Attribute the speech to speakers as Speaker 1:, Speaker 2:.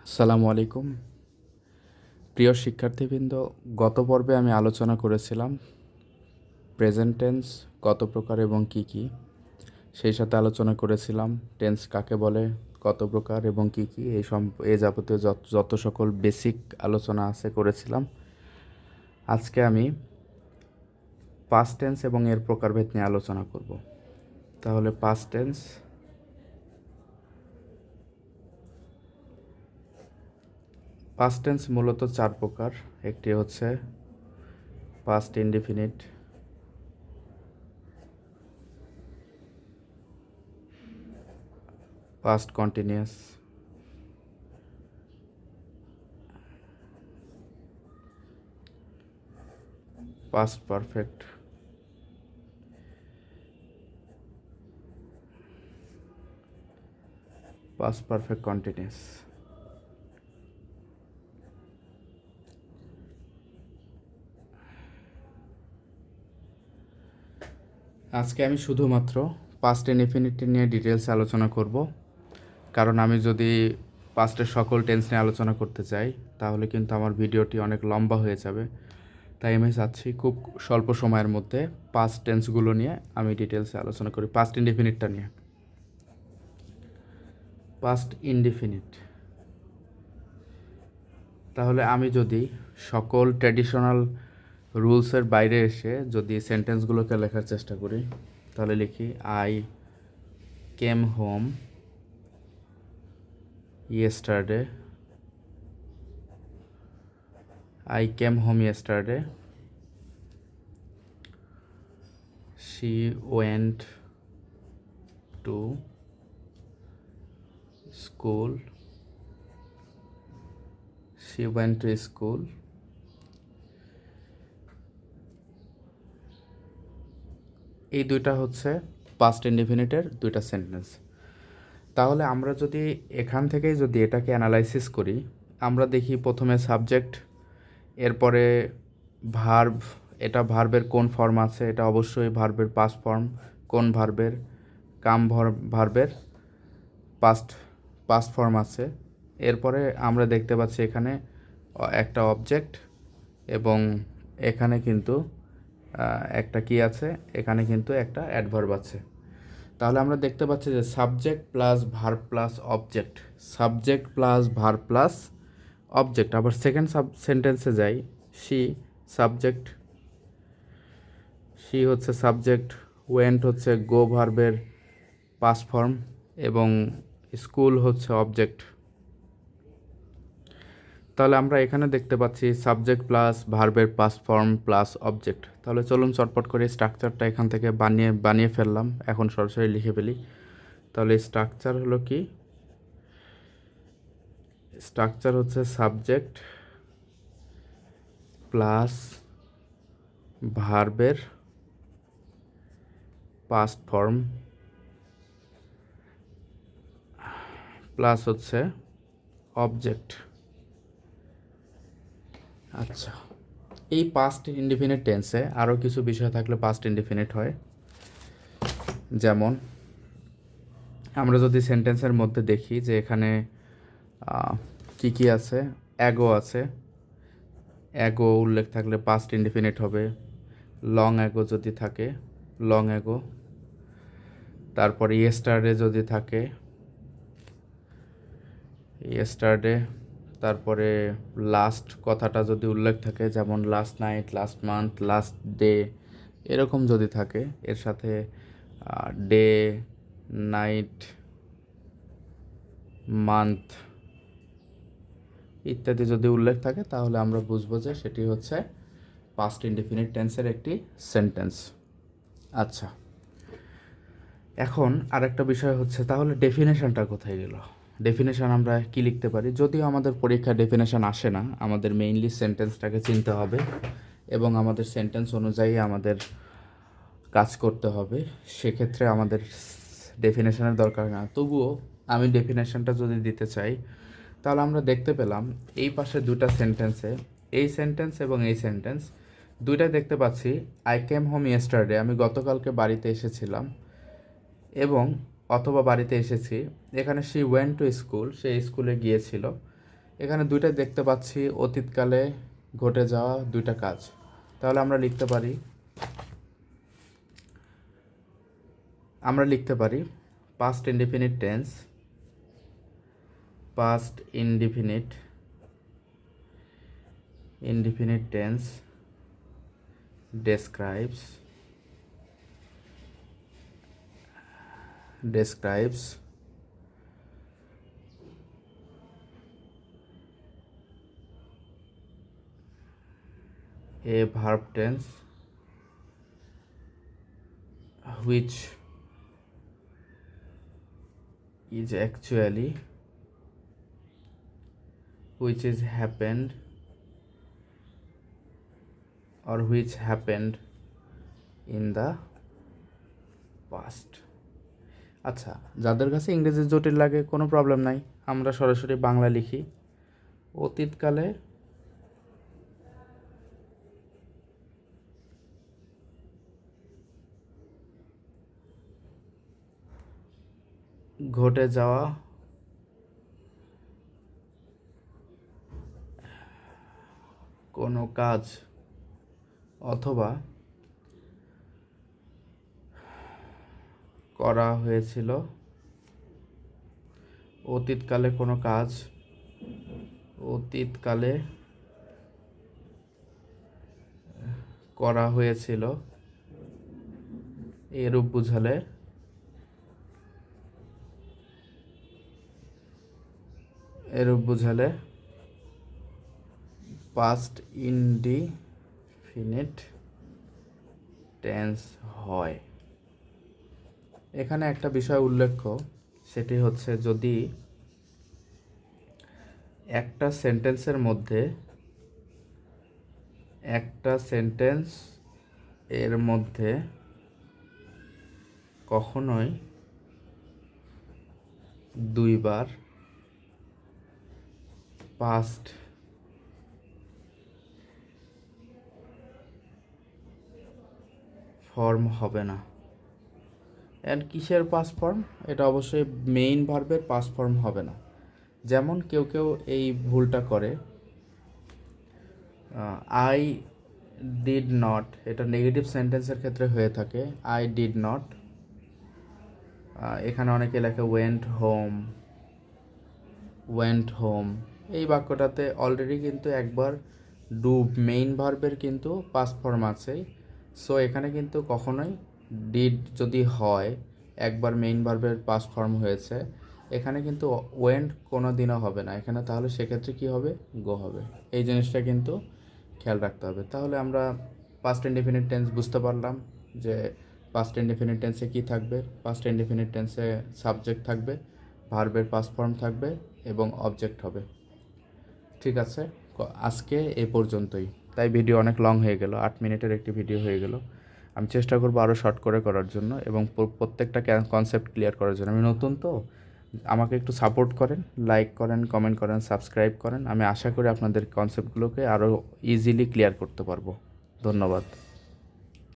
Speaker 1: আসসালামু আলাইকুম। প্রিয় শিক্ষার্থীবৃন্দ, গত পর্বে আমি আলোচনা করেছিলাম প্রেজেন্ট টেন্স কত প্রকার এবং কি কি। সেই সাথে আলোচনা করেছিলাম টেন্স কাকে বলে, কত প্রকার এবং কি কি, এই যাবতীয় যত সকল বেসিক আলোচনা আছে করেছিলাম। আজকে আমি পাস্ট টেন্স এবং এর প্রকারভেদ নিয়ে আলোচনা করব। তাহলে পাস্ট টেন্স মূলত চার প্রকার। একটি হচ্ছে past indefinite, past continuous, past perfect, past perfect continuous. আজকে আমি শুধুমাত্র পাস্ট ইনডিফিনিট নিয়ে ডিটেলসে আলোচনা করব, কারণ আমি যদি পাস্টের সকল টেন্স নিয়ে আলোচনা করতে চাই তাহলে কিন্তু আমার ভিডিওটি অনেক লম্বা হয়ে যাবে। তাই আমি চাচ্ছি খুব স্বল্প সময়ের মধ্যে পাস্ট টেন্সগুলো নিয়ে আমি ডিটেলসে আলোচনা করি। পাস্ট ইনডিফিনিটটা নিয়ে। পাস্ট ইনডিফিনিট, তাহলে আমি যদি সকল ট্র্যাডিশনাল রুলসের বাইরে এসে যদি সেন্টেন্সগুলোকে লেখার চেষ্টা করি, তাহলে লিখি I came home yesterday. I came home yesterday. She went to school. She went to school. এই দুইটা হচ্ছে পাস্ট ইনডিফিনিটের দুইটা সেন্টেন্স। তাহলে আমরা যদি এখান থেকেই যদি এটাকে অ্যানালাইসিস করি, আমরা দেখি প্রথমে সাবজেক্ট, এরপরে ভার্ব। এটা ভার্বের কোন ফর্ম আছে? এটা অবশ্যই ভার্বের পাস্ট ফর্ম। কোন ভার্বের? ভার্বের পাস্ট ফর্ম আছে। এরপরে আমরা দেখতে পাচ্ছি এখানে একটা অবজেক্ট এবং এখানে কিন্তু একটা কি আছে, এখানে কিন্তু একটা অ্যাডভার্ব আছে। তাহলে আমরা দেখতে পাচ্ছি যে subject plus verb plus object, subject plus verb plus object. আবার সেকেন্ড সেন্টেন্সে যাই, সাবজেক্ট, শি হচ্ছে সাবজেক্ট, ওয়েন্ট হচ্ছে গো ভার্বের পাস্ট ফর্ম এবং স্কুল হচ্ছে অবজেক্ট। তাহলে আমরা এখানে দেখতে পাচ্ছি সাবজেক্ট প্লাস ভার্বের পাস্ট ফর্ম প্লাস অবজেক্ট। তাহলে চলুন চটপট করে স্ট্রাকচারটা এখান থেকে বানিয়ে ফেললাম, এখন সরাসরি লিখে ফেলি। তাহলে স্ট্রাকচার হলো কি? স্ট্রাকচার হচ্ছে সাবজেক্ট প্লাস ভার্বের পাস্ট ফর্ম প্লাস হচ্ছে অবজেক্ট। আচ্ছা, এই পাস্ট ইনডিফিনিট টেন্সে আরও কিছু বিষয় থাকলে পাস্ট ইনডিফিনিট হয়। যেমন আমরা যদি সেন্টেন্সের মধ্যে দেখি যে এখানে কি কি আছে, অ্যাগো আছে। অ্যাগো উল্লেখ থাকলে পাস্ট ইনডিফিনিট হবে। লং অ্যাগো যদি থাকে, লং অ্যাগো। তারপরে ইয়েস্টারডে যদি থাকে, ইয়েস্টারডে। তারপরে লাস্ট কথাটা যদি উল্লেখ থাকে, যেমন last night, last month, last day, এরকম যদি থাকে, এর সাথে ডে, নাইট, মান্থ ইত্যাদি যদি উল্লেখ থাকে, তাহলে আমরা বুঝবো যে সেটি হচ্ছে পাস্ট ইনডিফিনিট টেন্সের একটি সেন্টেন্স। আচ্ছা, এখন আরেকটা বিষয় হচ্ছে, তাহলে ডেফিনেশনটা কোথায় গেল? ডেফিনেশন আমরা কি লিখতে পারি? যদিও আমাদের পরীক্ষায় ডেফিনেশন আসে না, আমাদের মেইনলি সেন্টেন্সটাকে চিনতে হবে এবং আমাদের সেন্টেন্স অনুযায়ী আমাদের কাজ করতে হবে। সেক্ষেত্রে আমাদের ডেফিনেশনের দরকার না। তবুও আমি ডেফিনেশনটা যদি দিতে চাই, তাহলে আমরা দেখতে পেলাম এই পাশে দুটা সেন্টেন্সে, এই সেন্টেন্স এবং এই সেন্টেন্স দুইটা দেখতে পাচ্ছি আই কেম হোম ইয়েস্টারডে, আমি গতকালকে বাড়িতে এসেছিলাম, এবং অথবা বাড়িতে এসেছি। এখানে শি ওয়েন্ট টু স্কুল, সে স্কুলে গিয়েছিল। এখানে দুইটাই দেখতে পাচ্ছি অতীতকালে ঘটে যাওয়া দুইটা কাজ। তাহলে আমরা লিখতে পারি past indefinite tense describes a verb tense which is actually which is happened or which happened in the past. আচ্ছা, যাদের কাছে ইংরেজি জটিল লাগে কোনো প্রবলেম নাই, আমরা সরাসরি বাংলা লিখি। অতীতকালে ঘটে যাওয়া কোনো কাজ অথবা করা হয়েছিল, অতীতকালে কোনো কাজ করা হয়েছিল এরূপ বুঝালে পাস্ট ইনডিফিনিট টেন্স হয়। এখানে একটা বিষয় উল্লেখ্য, সেটি হচ্ছে যদি একটা সেন্টেন্সের মধ্যে কখনোই দুইবার পাস্ট ফর্ম হবে না। অ্যান্ড কিসের পাস্ট ফর্ম? এটা অবশ্যই মেইন ভার্বের পাস্ট ফর্ম হবে না। যেমন কেউ এই ভুলটা করে, আই ডিড নট, এটা নেগেটিভ সেন্টেন্সের ক্ষেত্রে হয়ে থাকে। আই ডিড নট, এখানে অনেকে লেখে ওয়েন্ট হোম। এই বাক্যটাতে অলরেডি কিন্তু একবার মেইন ভার্বের কিন্তু পাস্ট ফর্ম আছে। সো এখানে কিন্তু কখনোই ডিড যদি হয়, একবার মেইন ভার্বের পাস্ট ফর্ম হয়েছে, এখানে কিন্তু ওয়েন্ট কোনো দিনও হবে না এখানে। তাহলে সেক্ষেত্রে কি হবে? গো হবে। এই জিনিসটা কিন্তু খেয়াল রাখতে হবে। তাহলে আমরা পাস্ট ইনডিফিনিট টেন্স বুঝতে পারলাম যে পাস্ট ইনডিফিনিট টেন্সে কী থাকবে। পাস্ট ইনডিফিনিট টেন্সে সাবজেক্ট থাকবে, ভার্বের পাস্ট ফর্ম থাকবে এবং অবজেক্ট হবে। ঠিক আছে, আজকে এ পর্যন্তই। তাই ভিডিও অনেক লং হয়ে গেল, 8 মিনিটের একটি ভিডিও হয়ে গেল। আমি চেষ্টা করবো আরও শর্ট করে করার জন্য এবং প্রত্যেকটা কনসেপ্ট ক্লিয়ার করার জন্য। আমি নতুন তো, আমাকে একটু সাপোর্ট করেন, লাইক করেন, কমেন্ট করেন, সাবস্ক্রাইব করেন। আমি আশা করি আপনাদের কনসেপ্টগুলোকে আরও ইজিলি ক্লিয়ার করতে পারবো। ধন্যবাদ।